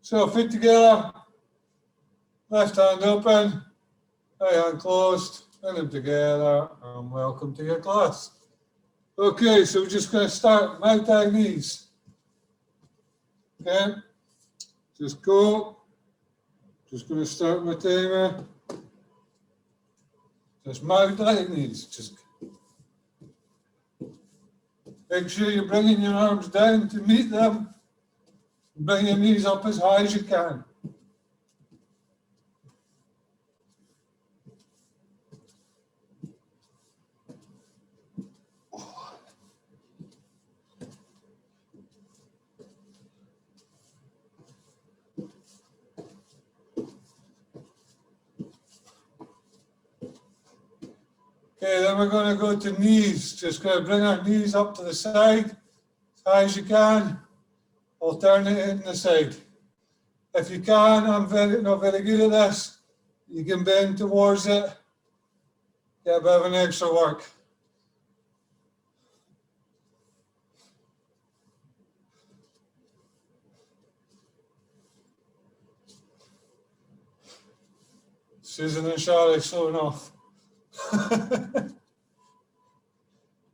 So feet together, left hand open, right hand closed, and them together, and welcome to your class. Okay, so we're just going to start Muay Thai knees. Okay, just go. Just going to start my timer. Just Muay Thai knees. Just make sure you're bringing your arms down to meet them. Bring your knees up as high as you can. Okay, then we're going to go to knees. Just going to bring our knees up to the side as high as you can. Alternate in the side. If you can, I'm not very good at this. You can bend towards it. Get a bit of an extra work. Susan and Charlie slowing off.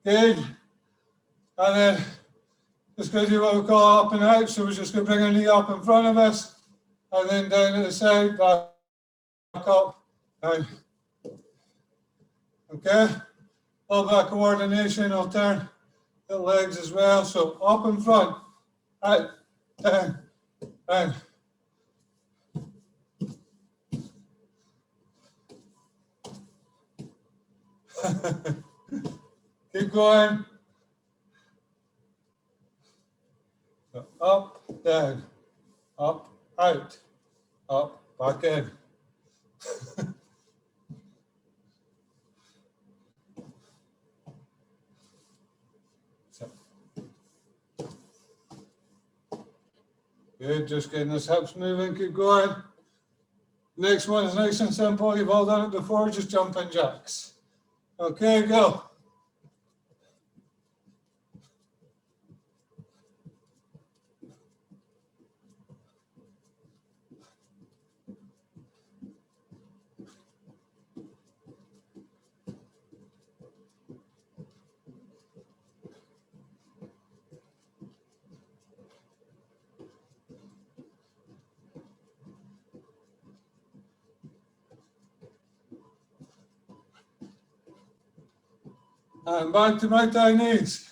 Good. And then just going to do what we call up and out. So we're just going to bring our knee up in front of us and then down to the side, back up, down. Okay. All that coordination, I'll turn the legs as well. So up in front, out, down, down. Keep going. So up, down, up, out, up, back in. So. Good, just getting those hips moving, keep going. Next one is nice and simple. You've all done it before, just jumping jacks. Okay, go. And back to Muay Thai knees.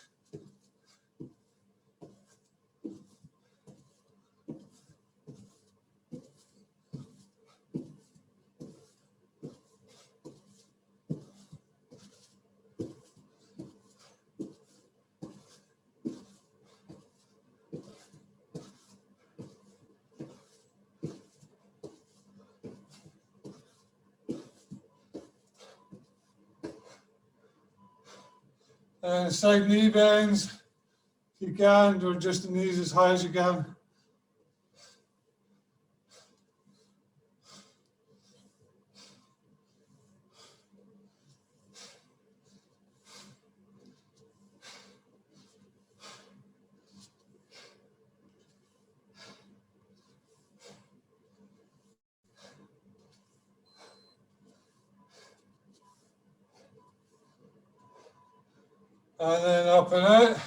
And side knee bends, if you can, or just the knees as high as you can. And then up and out.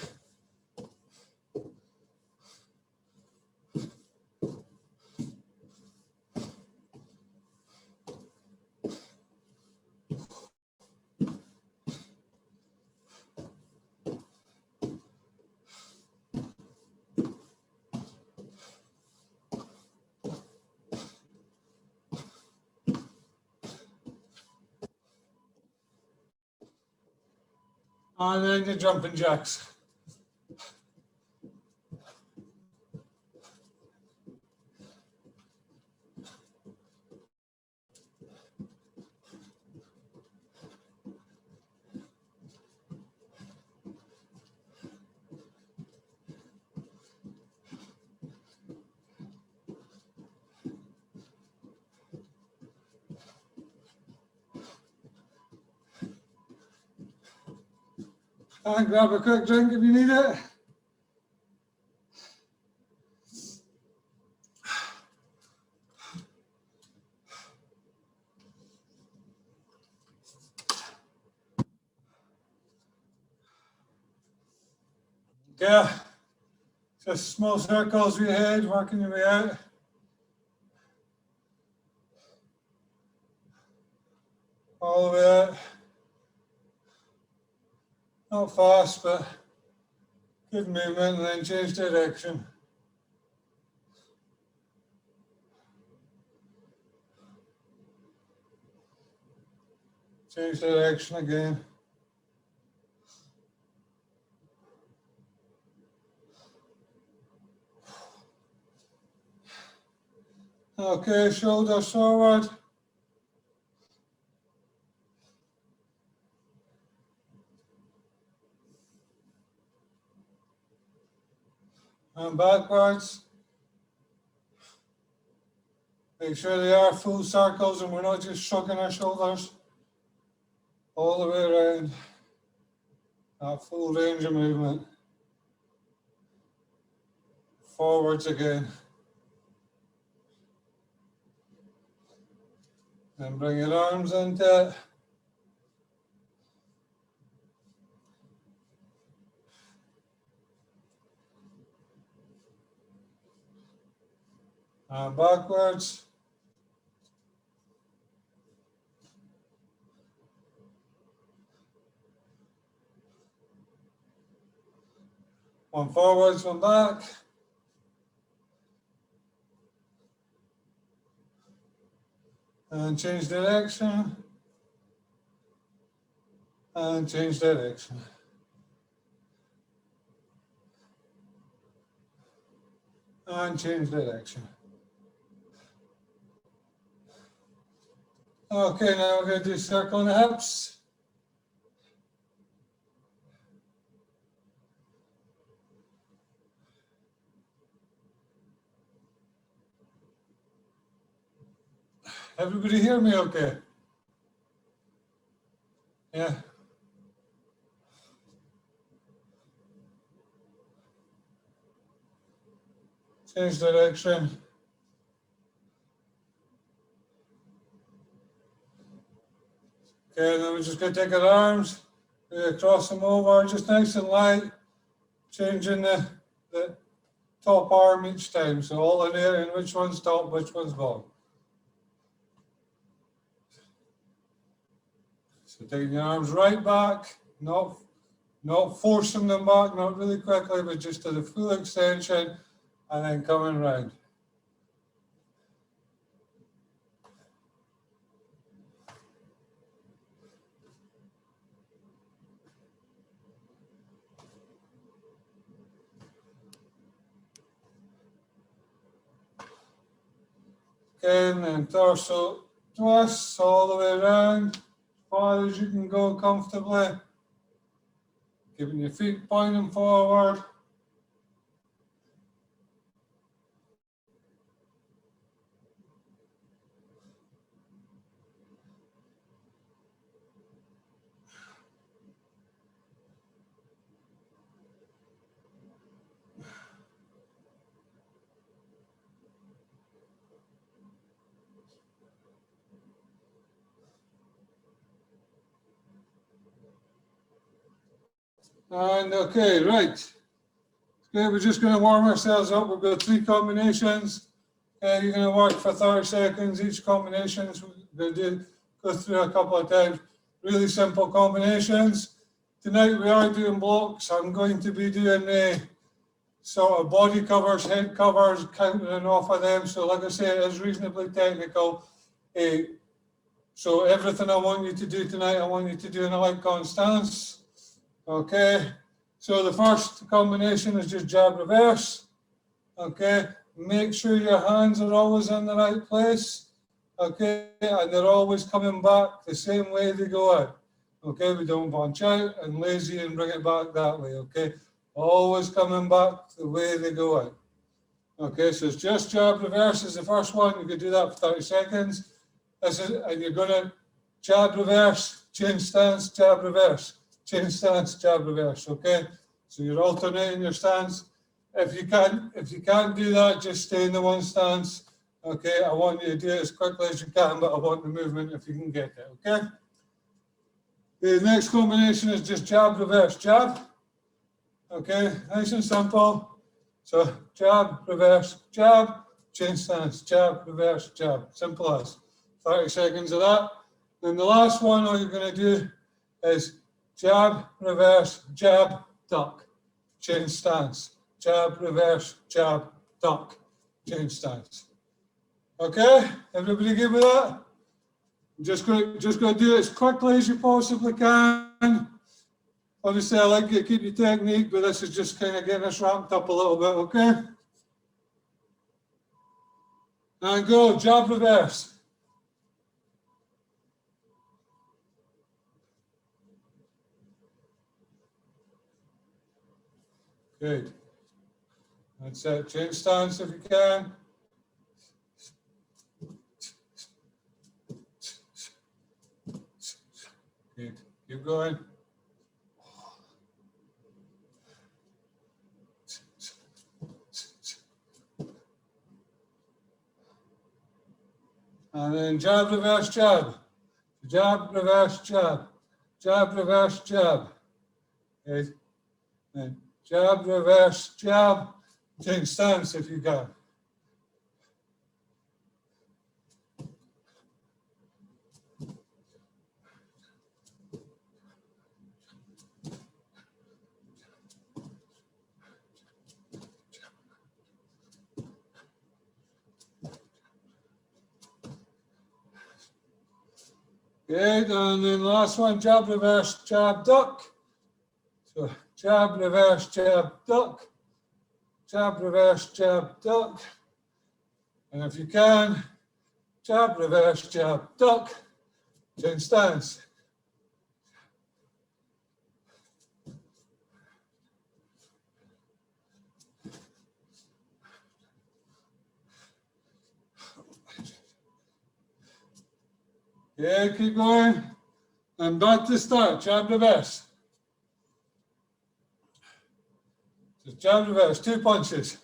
And then your jumping jacks. And grab a quick drink if you need it. Okay, just small circles with your head, working your way out. All the way out. Not fast, but good movement, and then change direction. Change direction again. Okay, shoulders forward. And backwards. Make sure they are full circles and we're not just shrugging our shoulders. All the way around. That full range of movement. Forwards again. Then bring your arms into it. And backwards. One forwards, one back. And change direction. And change direction. And change direction. Okay, now we're going to do circle on the hips. Everybody hear me okay? Yeah. Change direction. Okay, then we're just going to take our arms, cross them over, just nice and light, changing the top arm each time. So alternating which one's top, which one's bottom. So taking your arms right back, not forcing them back, not really quickly, but just to the full extension, and then coming round. Again, and torso twists all the way around, as far as you can go comfortably. Keeping your feet pointing forward. And okay, right. Okay, we're just going to warm ourselves up. We've got 3 combinations. You're going to work for 30 seconds each combination. We're going to go through a couple of times. Really simple combinations. Tonight we are doing blocks. I'm going to be doing sort of body covers, head covers, counting off of them. So like I say, it is reasonably technical. So everything I want you to do tonight, I want you to do in a leg-on stance. Okay, so the first combination is just jab reverse. Okay, make sure your hands are always in the right place. Okay, and they're always coming back the same way they go out. Okay, we don't bunch out and lazy and bring it back that way. Okay, always coming back the way they go out. Okay, so it's just jab reverse is the first one. You could do that for 30 seconds. And you're going to jab reverse, change stance, jab reverse. Change stance, jab reverse, okay? So you're alternating your stance. If you can't do that, just stay in the one stance. Okay, I want you to do it as quickly as you can, but I want the movement if you can get it, okay? The next combination is just jab reverse, jab. Okay, nice and simple. So jab, reverse, jab, change stance, jab, reverse, jab. Simple as. 30 seconds of that. Then the last one, all you're going to do is jab, reverse, jab, duck, change stance. Jab, reverse, jab, duck, change stance. Okay, everybody good with that? Just going to do it as quickly as you possibly can. Obviously, I like you to keep your technique, but this is just kind of getting us ramped up a little bit, okay? And go, jab, reverse. Good. That's it. Change stance if you can. Good. Keep going. And then jab, reverse, jab. Jab, reverse, jab. Jab, reverse, jab. Okay. And jab, reverse, jab. Change stance if you can. Good, and then last one, jab, reverse, jab, duck. So jab, reverse, jab, duck. Jab, reverse, jab, duck. And if you can, jab, reverse, jab, duck. Change stance. Yeah, keep going. And back to start, jab, reverse. Just jab, reverse, 2 punches.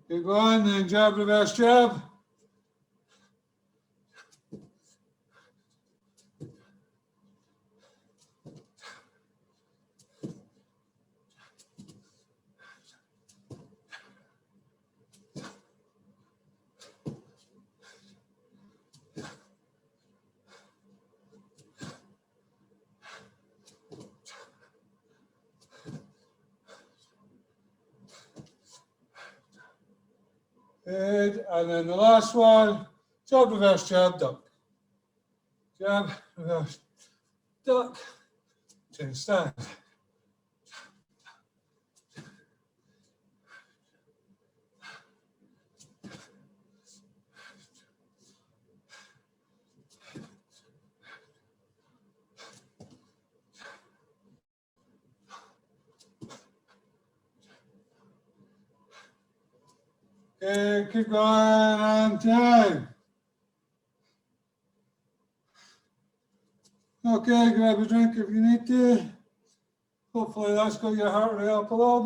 Keep going, then jab, reverse, jab. Good, and then the last one, jab, reverse, jab, duck. Jab, reverse, duck. Change stance. Okay, keep going on time. Okay, grab a drink if you need to. Hopefully that's got your heart rate up a little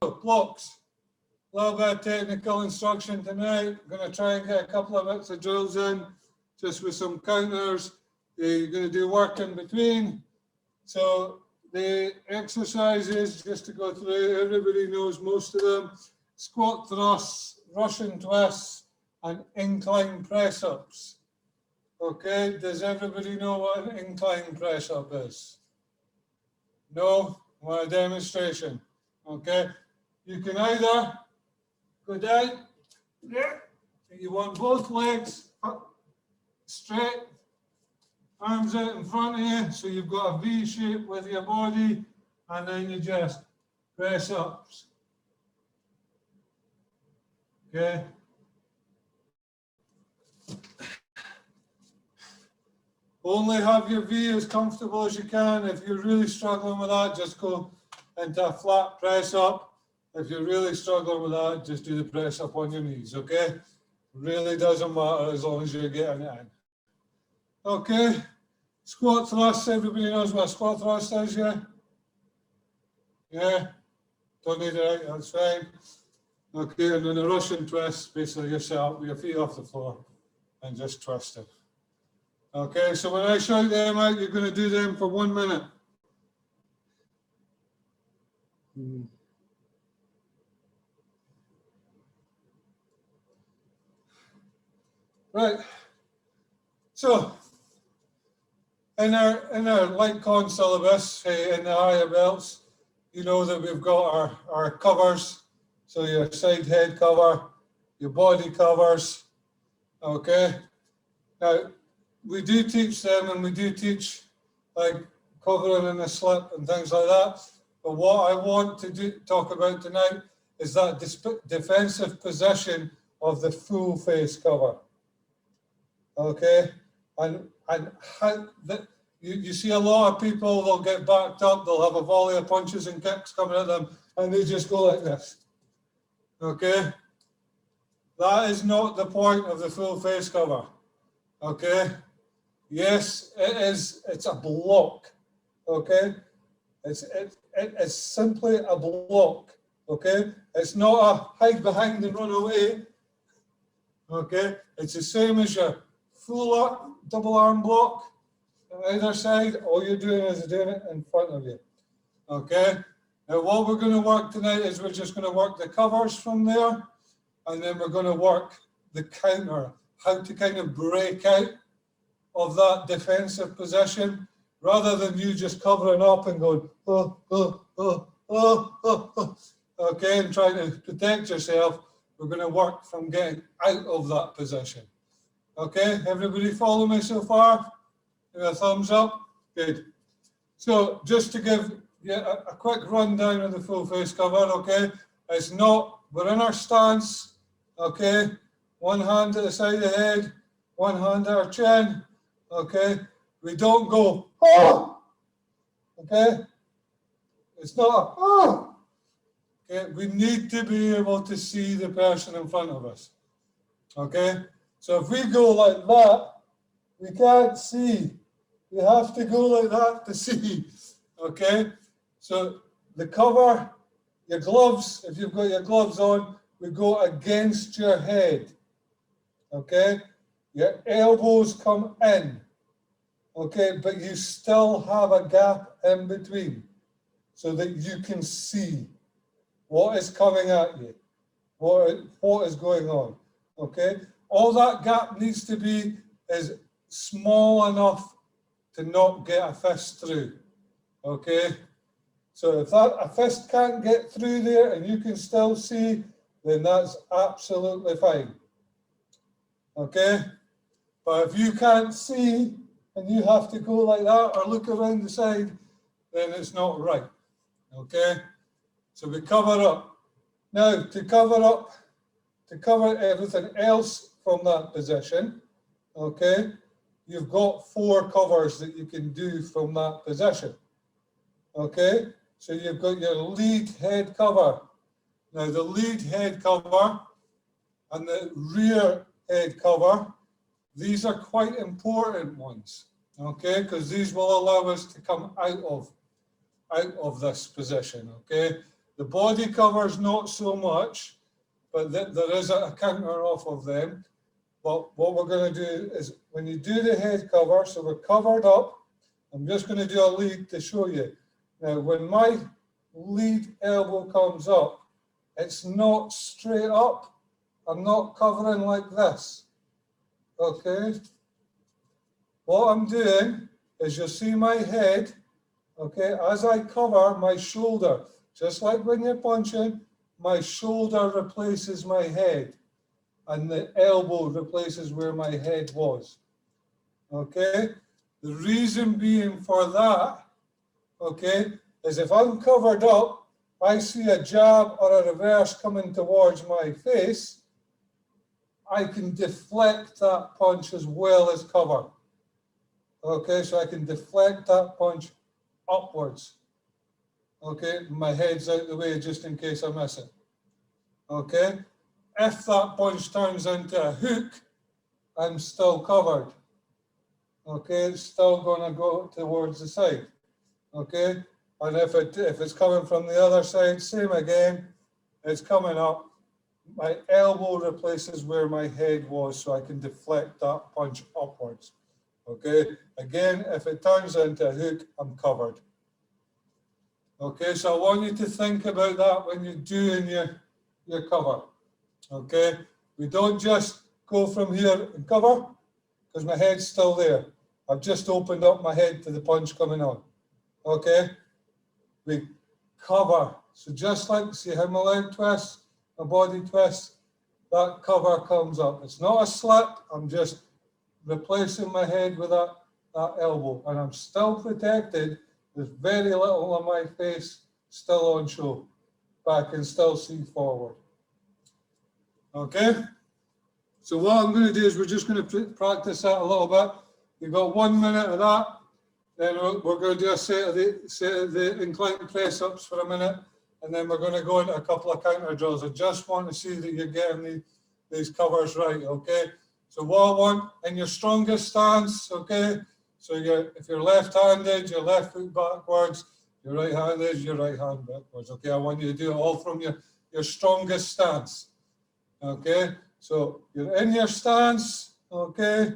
bit. Blocks. A little bit of technical instruction tonight. I'm going to try and get a couple of bits of drills in, just with some counters. You're going to do work in between. So the exercises, just to go through, everybody knows most of them. Squat thrusts, Russian twists, and incline press-ups. Okay, does everybody know what an incline press-up is? No? Want a demonstration? Okay, you can either go down, there, you want both legs up, straight, arms out in front of you, so you've got a V shape with your body, and then you just press ups. Okay. Only have your V as comfortable as you can. If you're really struggling with that, just go into a flat press up. If you're really struggling with that, just do the press up on your knees, okay? Really doesn't matter as long as you're getting it in. Okay, squat thrust, everybody knows what a squat thrust is, yeah? Yeah, don't need it out, that's fine. Okay, and then a Russian twist, basically you sit up with your feet off the floor and just twist it. Okay, so when I shout them out, you're going to do them for 1 minute. Right, so in our light con syllabus, in the higher belts, you know that we've got our covers, so your side head cover, your body covers, okay? Now, we do teach them, and we do teach like covering in the slip and things like that, but what I want to talk about tonight is that defensive position of the full face cover, okay? And how you see a lot of people, they'll get backed up, they'll have a volley of punches and kicks coming at them, and they just go like this, okay? That is not the point of the full face cover, okay? Yes, it is, it's a block, okay? It's simply a block, okay? It's not a hide behind and run away, okay? It's the same as your full double arm block on either side. All you're doing is doing it in front of you, okay? Now what we're going to work tonight is we're just going to work the covers from there, and then we're going to work the counter, how to kind of break out of that defensive position, rather than you just covering up and going, oh, oh, oh, oh, oh, oh, okay, and trying to protect yourself. We're going to work from getting out of that position. Okay, everybody follow me so far? Give a thumbs up. Good. So just to give you a quick rundown of the full face cover, okay? It's not, we're in our stance, okay? One hand at the side of the head, one hand at our chin, okay? We don't go, oh! Okay? It's not a, oh! Okay, we need to be able to see the person in front of us, okay? So if we go like that, we can't see. We have to go like that to see, okay? So the cover, your gloves, if you've got your gloves on, we go against your head, okay? Your elbows come in, okay? But you still have a gap in between so that you can see what is coming at you, what is going on, okay? All that gap needs to be is small enough to not get a fist through, okay? So if a fist can't get through there and you can still see, then that's absolutely fine, okay? But if you can't see and you have to go like that or look around the side, then it's not right, okay? So we cover up. Now, to cover everything else from that position, okay, you've got 4 covers that you can do from that position, okay? So you've got your lead head cover. Now the lead head cover and the rear head cover, these are quite important ones, okay? Because these will allow us to come out of this position, okay? The body covers not so much, but there is a counter off of them. But what we're going to do is when you do the head cover, so we're covered up, I'm just going to do a lead to show you. Now, when my lead elbow comes up, it's not straight up. I'm not covering like this, okay? What I'm doing is you'll see my head, okay, as I cover my shoulder, just like when you're punching, my shoulder replaces my head and the elbow replaces where my head was, okay? The reason being for that, okay, is if I'm covered up, I see a jab or a reverse coming towards my face, I can deflect that punch as well as cover. Okay, so I can deflect that punch upwards. Okay, my head's out the way just in case I miss it. Okay, if that punch turns into a hook, I'm still covered. okay, it's still going to go towards the side, okay? And if it's coming from the other side, same again, it's coming up. My elbow replaces where my head was, so I can deflect that punch upwards, okay? Again, if it turns into a hook, I'm covered. Okay, so I want you to think about that when you're doing your cover, okay? We don't just go from here and cover, because my head's still there. I've just opened up my head to the punch coming on, okay? We cover. So just like, see how my leg twists, my body twists, that cover comes up. It's not a slip, I'm just replacing my head with that elbow, and I'm still protected. There's very little on my face still on show, but I can still see forward. Okay? So what I'm going to do is we're just going to practice that a little bit. You've got 1 minute of that. Then we're going to do a set of the incline press-ups for a minute, and then we're going to go into a couple of counter drills. I just want to see that you're getting these covers right, okay? So what I want in your strongest stance, okay? So if you're left-handed, your left foot backwards, your right-handed, your right hand backwards, okay? I want you to do it all from your strongest stance, okay? So you're in your stance, okay?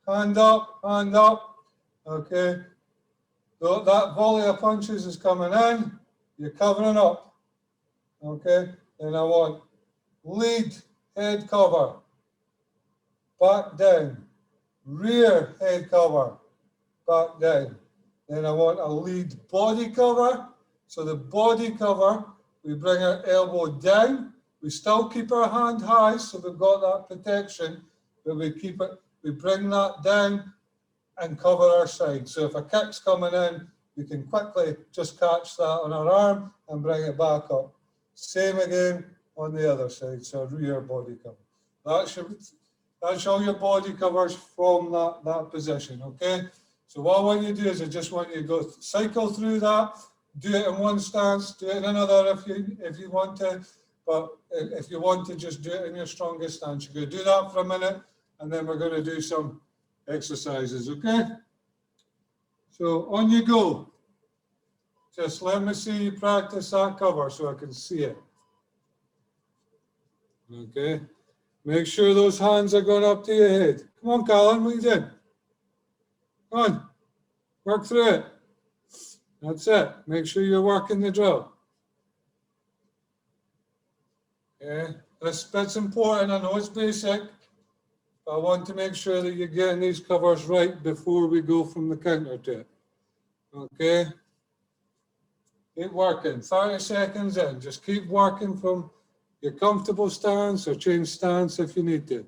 Hand up, okay? So that volley of punches is coming in, you're covering up, okay? And I want lead head cover, back down, rear head cover, back down. Then I want a lead body cover. So the body cover, we bring our elbow down. We still keep our hand high, so we've got that protection, but we bring that down and cover our side. So if a kick's coming in, we can quickly just catch that on our arm and bring it back up. Same again on the other side, so rear body cover. That's all your body covers from that position, okay? So what I want you to do is I just want you to go cycle through that, do it in one stance, do it in another if you want to, but if you want to just do it in your strongest stance, you're going to do that for a minute, and then we're going to do some exercises, okay? So on you go. Just let me see you practice that cover so I can see it. Okay? Make sure those hands are going up to your head. Come on, Colin, what are you doing? Come on, work through it. That's it. Make sure you're working the drill. Okay, that's important. I know it's basic, but I want to make sure that you're getting these covers right before we go from the counter to it. Okay? Keep working. 30 seconds in. Just keep working from your comfortable stance or change stance if you need to.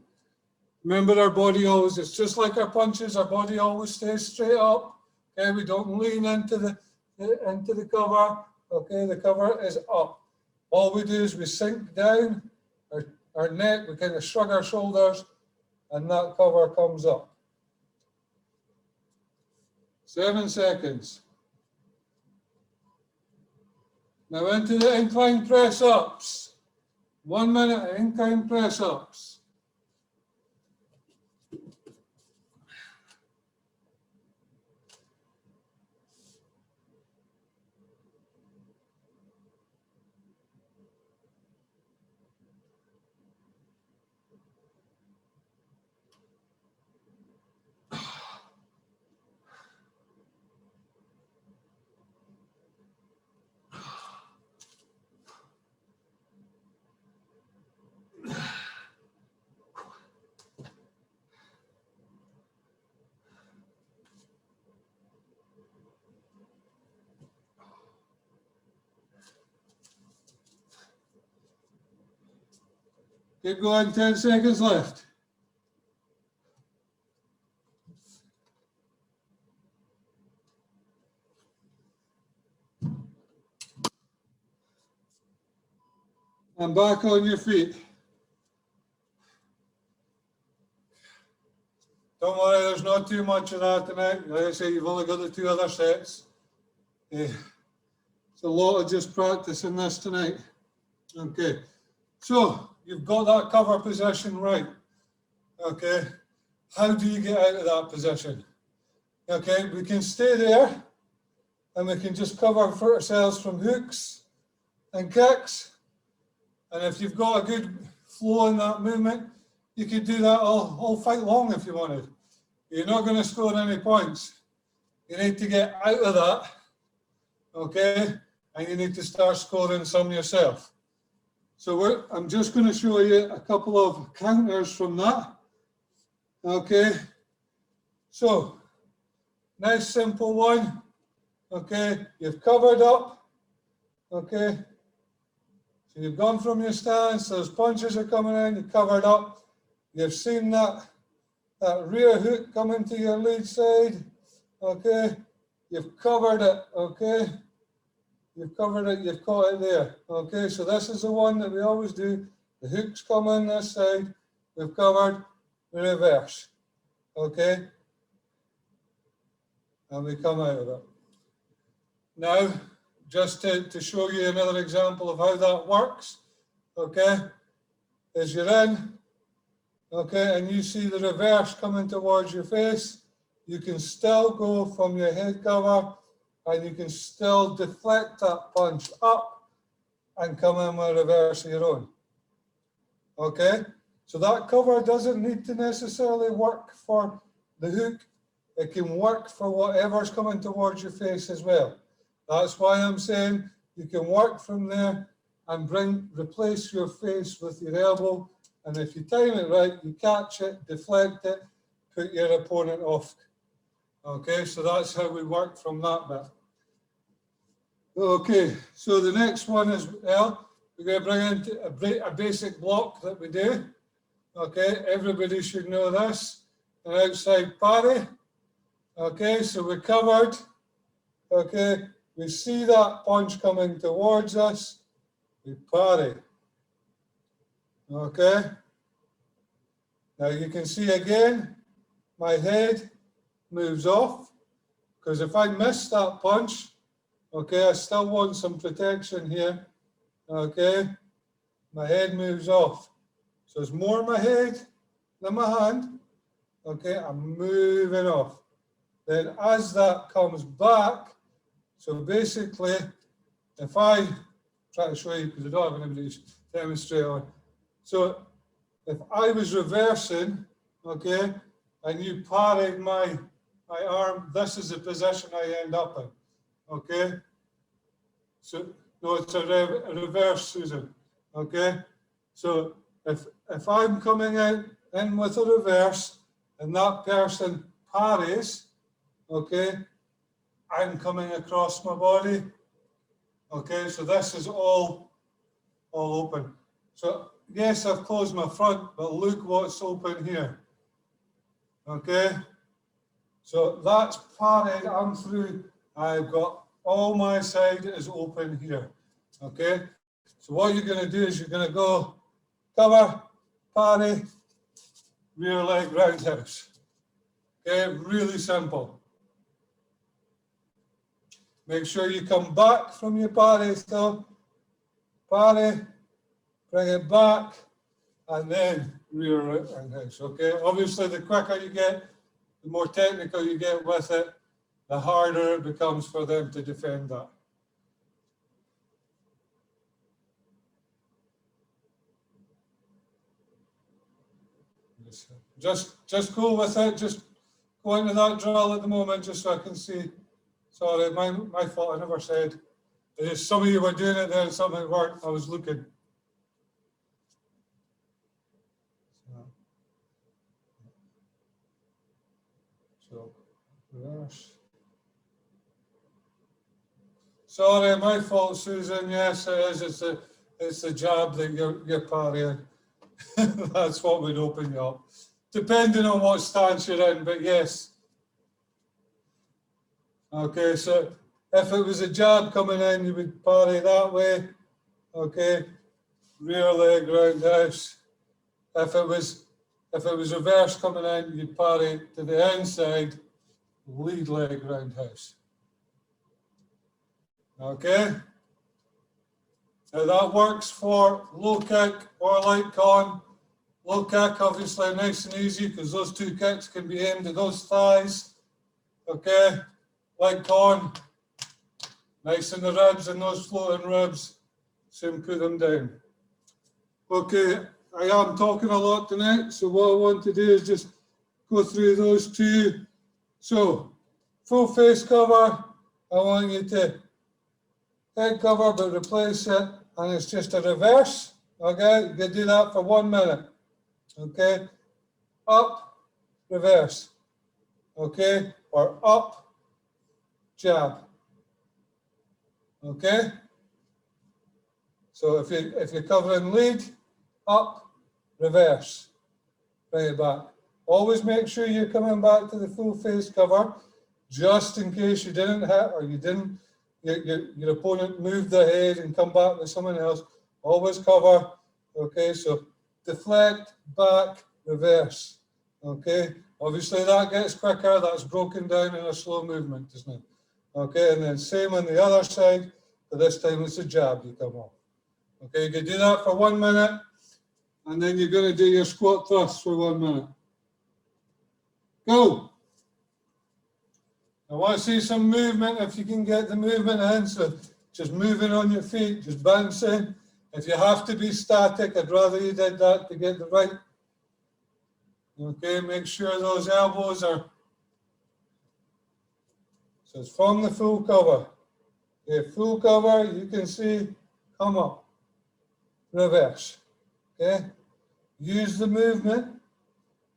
Remember, our body always, it's just like our punches, our body always stays straight up. Okay, we don't lean into the cover. Okay, the cover is up. All we do is we sink down our neck, we kind of shrug our shoulders, and that cover comes up. 7 seconds. Now into the incline press-ups. 1 minute incline press-ups. Keep going, 10 seconds left. And back on your feet. Don't worry, there's not too much of that tonight. Like I say, you've only got the 2 other sets. It's a lot of just practicing this tonight. Okay, so you've got that cover position right. Okay, how do you get out of that position? Okay, we can stay there and we can just cover for ourselves from hooks and kicks. And if you've got a good flow in that movement, you could do that all fight long if you wanted. You're not going to score any points. You need to get out of that, okay? And you need to start scoring some yourself. So I'm just going to show you a couple of counters from that, okay? So, nice simple one, okay? You've covered up, okay? So you've gone from your stance, those punches are coming in, you've covered up. You've seen that rear hook coming to your lead side, okay? You've covered it, okay? You've covered it, you've caught it there, okay? So this is the one that we always do. The hooks come in this side, we've covered, reverse, okay? And we come out of it. Now, just to show you another example of how that works, okay? As you're in, okay, and you see the reverse coming towards your face, you can still go from your head cover and you can still deflect that punch up and come in with a reverse of your own. Okay, so that cover doesn't need to necessarily work for the hook. It can work for whatever's coming towards your face as well. That's why I'm saying you can work from there and replace your face with your elbow. And if you time it right, you catch it, deflect it, put your opponent off. Okay, so that's how we work from that bit. Okay, so the next one is, well, we're going to bring in a basic block that we do. Okay, everybody should know this. An outside parry. Okay, so we're covered. Okay, we see that punch coming towards us. We parry. Okay. Now you can see again, my head moves off, because if I miss that punch, okay, I still want some protection here. Okay, my head moves off. So it's more my head than my hand. Okay, I'm moving off. Then as that comes back, so basically, if I try to show you, because I don't have anybody to demonstrate on. So if I was reversing, okay, and you parried my arm, this is the position I end up in, okay? So, no, it's a reverse, Susan, okay? So if I'm coming in with a reverse and that person parries, okay, I'm coming across my body, okay? So this is all open. So yes, I've closed my front, but look what's open here. Okay, so that's parried, I'm through, I've got all my side is open here. Okay, so what you're going to do is you're going to go cover, parry, rear leg roundhouse. Okay, really simple. Make sure you come back from your parry still. Parry, bring it back, and then rear roundhouse. Okay, obviously the quicker you get, the more technical you get with it, the harder it becomes for them to defend that. Just go with it. Just go into that drill at the moment, just so I can see. Sorry, my fault. I never said. Some of you were doing it there, and some of it weren't. I was looking. So reverse. Sorry, my fault, Susan. Yes, it is. It's the jab that you're parrying. That's what would open you up, depending on what stance you're in. But yes. Okay, so if it was a jab coming in, you would parry that way. Okay, rear leg roundhouse. If it was reverse coming in, you'd parry to the inside, lead leg roundhouse. Okay. Now that works for low kick or light con. Low kick, obviously nice and easy because those two kicks can be aimed at those thighs. Okay, leg torn, nice in the ribs and those floating ribs. Same, put them down. Okay, I am talking a lot tonight, so what I want to do is just go through those two. So, full face cover, I want you to head cover but replace it, and it's just a reverse. Okay, you can do that for 1 minute. Okay, up, reverse. Okay, or up, jab. Okay, so if you're covering lead, up, reverse, bring it back. Always make sure you're coming back to the full face cover, just in case you didn't hit or you didn't, your opponent moved their head and come back with someone else. Always cover. Okay, so deflect, back, reverse. Okay, obviously that gets quicker. That's broken down in a slow movement, isn't it? Okay, and then same on the other side, but this time it's a jab you come off. Okay, you can do that for 1 minute, and then you're going to do your squat thrust for 1 minute. Go. I want to see some movement if you can get the movement in. So just moving on your feet, just bouncing. If you have to be static, I'd rather you did that to get the right. Okay, make sure those elbows are. So it's from the full cover. Okay, full cover, you can see, come up, reverse. Okay, use the movement.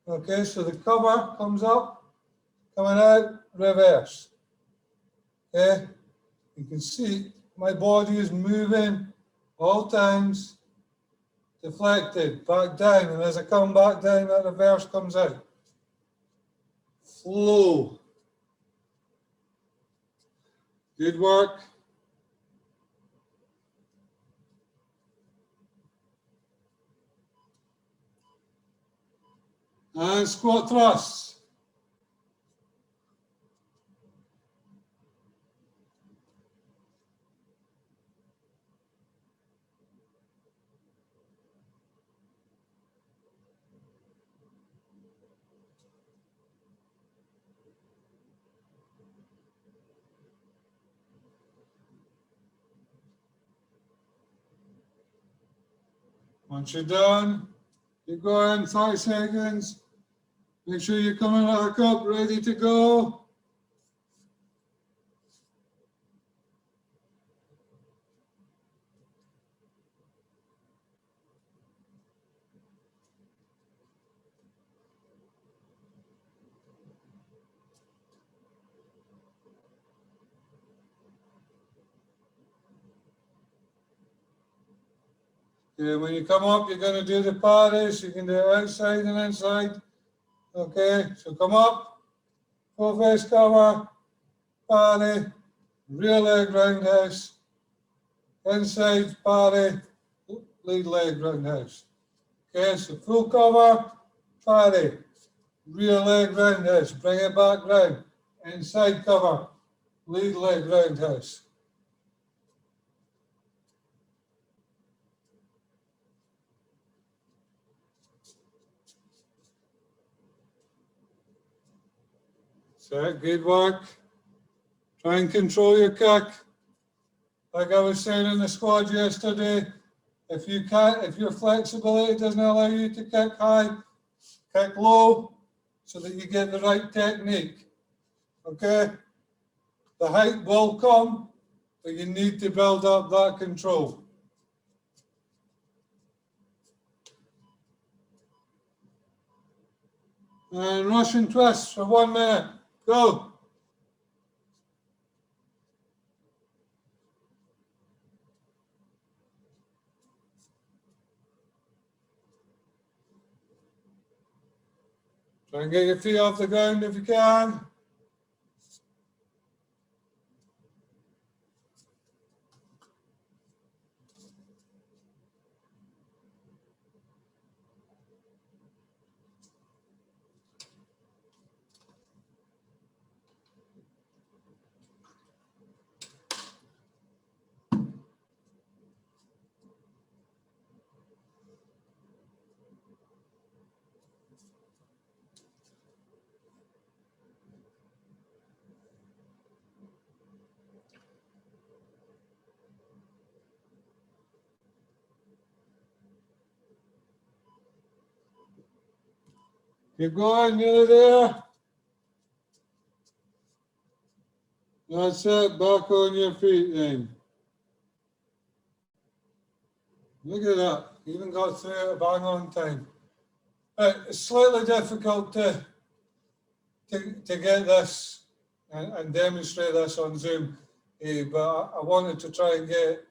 Okay, so the cover comes up, coming out, reverse. Okay, you can see my body is moving all times, deflected, back down, and as I come back down, that reverse comes out. Flow. Good work. And squat thrusts. Once you're done, keep going, 30 seconds. Make sure you're coming back up, ready to go. Okay, when you come up, you're going to do the pares. You can do outside and inside. Okay, so come up, full face cover, pare, rear leg roundhouse, inside pare, lead leg roundhouse. Okay, so full cover, pare, rear leg roundhouse, bring it back round, inside cover, lead leg roundhouse. So good work. Try and control your kick. Like I was saying in the squad yesterday, if your flexibility doesn't allow you to kick high, kick low so that you get the right technique. Okay? The height will come, but you need to build up that control. And Russian twists for 1 minute. Go. Try and get your feet off the ground if you can. Keep going, nearly there. That's it, back on your feet then. Look at that, even got through it a bang on time. Right, it's slightly difficult to get this and demonstrate this on Zoom, but I wanted to try and get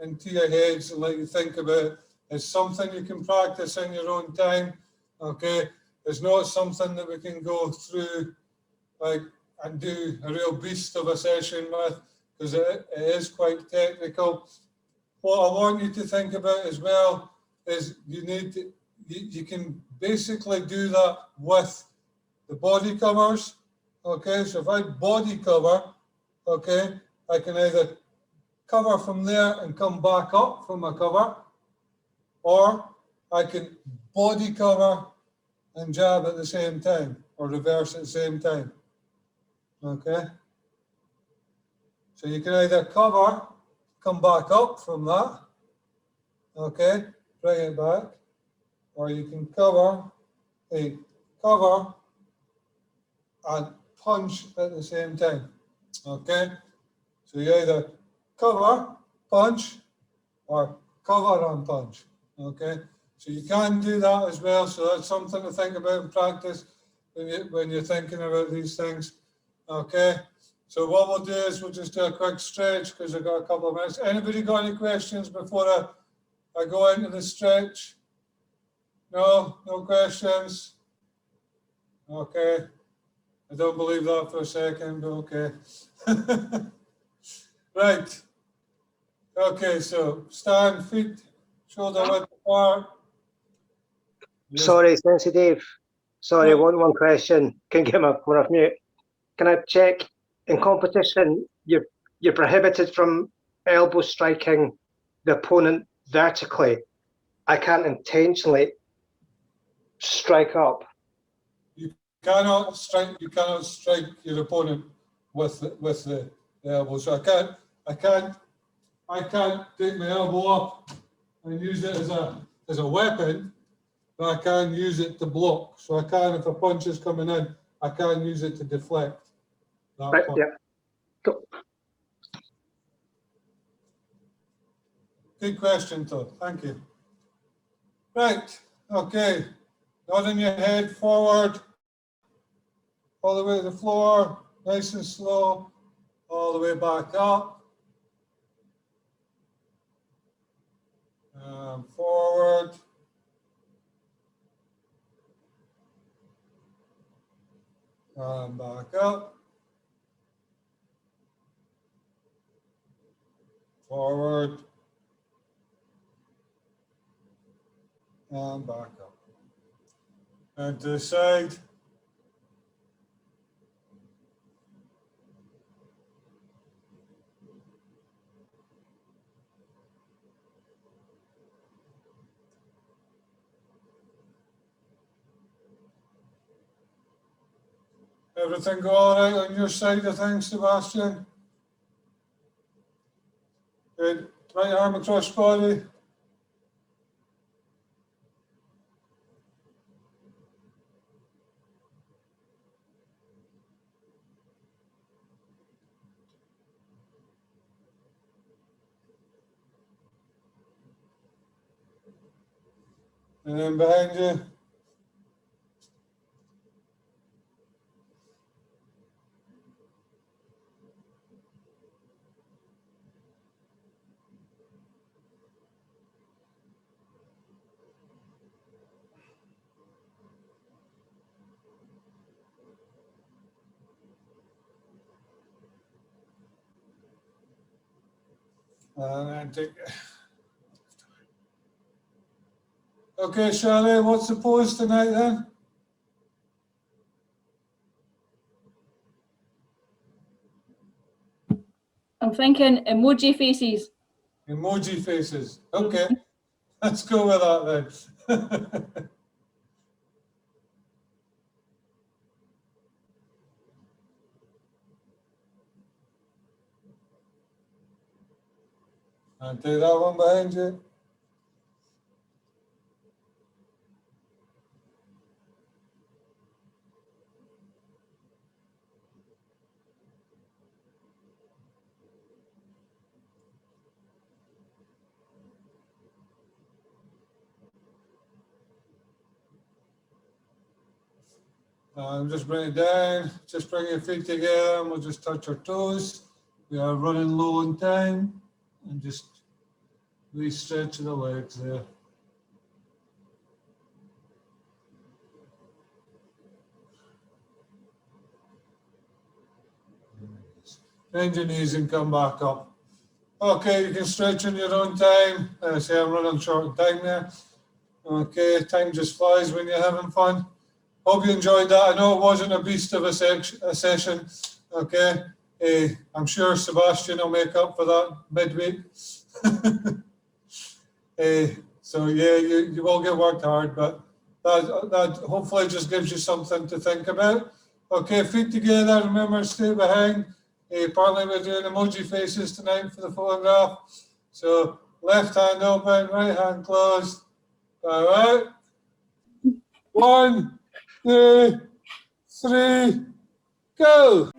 into your heads and let you think about it. It's something you can practice in your own time, okay? It's not something that we can go through like and do a real beast of a session with, because it is quite technical. What I want you to think about as well is you can basically do that with the body covers, okay? So if I body cover, okay, I can either cover from there and come back up from a cover, or I can body cover and jab at the same time, or reverse at the same time, okay? So you can either cover, come back up from that, okay, bring it back, or you can cover and punch at the same time, okay? So you either cover, punch, or cover and punch, okay? So you can do that as well, so that's something to think about in practice when you're thinking about these things, okay? So what we'll do is we'll just do a quick stretch because I've got a couple of minutes. Anybody got any questions before I go into the stretch? No? No questions? Okay. I don't believe that for a second, but okay. Right. Okay, so stand, feet, shoulder width apart. Yes. Sorry, Sensei Dave. Sorry, No. one question. Can get my phone off mute. Can I check, in competition, you're prohibited from elbow striking the opponent vertically. I can't intentionally strike up. You cannot strike your opponent with the elbow. So I can't take my elbow up and use it as a weapon, but I can use it to block. So I can, if a punch is coming in, I can use it to deflect that Right, punch. yeah. Cool. Good question, Todd. Thank you. Right. Okay. Nodding your head forward, all the way to the floor, nice and slow, all the way back up. Forward. And back up. Forward. And back up. And to the side. Everything go all right on your side of things, Sebastian? Good. Right arm across body. And then behind you. And then take. Okay, Shirley, what's the pose tonight then? I'm thinking emoji faces. Emoji faces. Okay, let's go with that then. And take that one behind you. Just bring it down, just bring your feet together and we'll just touch our toes. We are running low on time and just re-stretch the legs there. Bend your knees and come back up. Okay, you can stretch in your own time. Say I'm running short on time there. Okay, time just flies when you're having fun. Hope you enjoyed that. I know it wasn't a beast of a session. Okay, I'm sure Sebastian will make up for that midweek. So yeah, you will get worked hard, but that hopefully just gives you something to think about. Okay, feet together. Remember, stay behind. Apparently we're doing emoji faces tonight for the photograph. So left hand open, right hand closed. All right. 1, 2, 3, go.